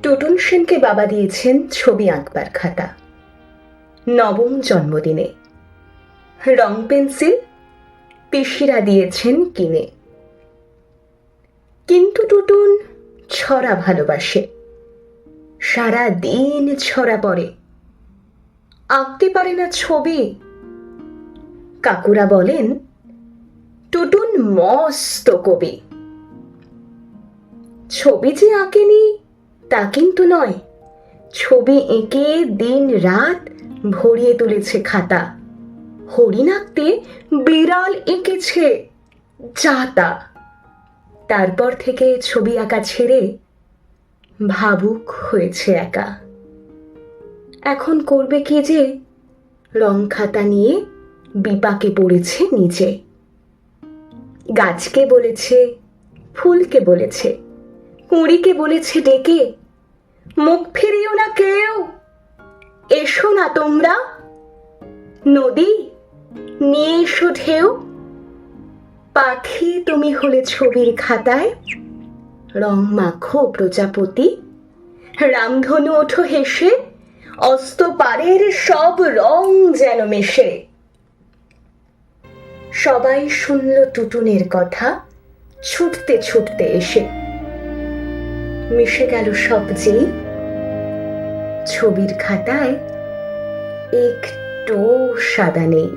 টুটুন সেনকে বাবা দিয়েছেন ছবি আঁকবার খাতা। নবম জন্মদিনে রং পেন্সিল পিসিরা দিয়েছেন কিনে। কিন্তু টুটুন ছড়া ভালোবাসে, সারা দিন ছড়া পড়ে, আঁকতে পারে না ছবি। কাকুরা বলেন টুটুন মস্ত কবি। ছবি যে আঁকেনি তা কিন্তু নয়, ছবি এঁকে দিন রাত ভরিয়ে তুলেছে খাতা। হরিণ আঁকতে বিড়াল এঁকেছে, যাতা। তারপর থেকে ছবি আঁকা ছেড়ে ভাবুক হয়েছে একা। এখন করবে কি যে, রং খাতা নিয়ে বিপাকে পড়েছে নিজে। গাছকে বলেছে, ফুলকে বলেছে, কুঁড়িকে বলেছে ডেকে, মুখ ফিরিও না কেউ, এসো না তোমরা। নদী নিয়ে এসো ঢেউ। পাখি তুমি হলে ছবির খাতায়, রং মাখো প্রজাপতি। রামধনু ওঠো হেসে, অস্ত পারের সব রং যেন মেশে। সবাই শুনল টুটুনের কথা ছুটতে ছুটতে এসে। মিশে গেল সব যেই, ছবির খাতায় একটু সাদা নেই।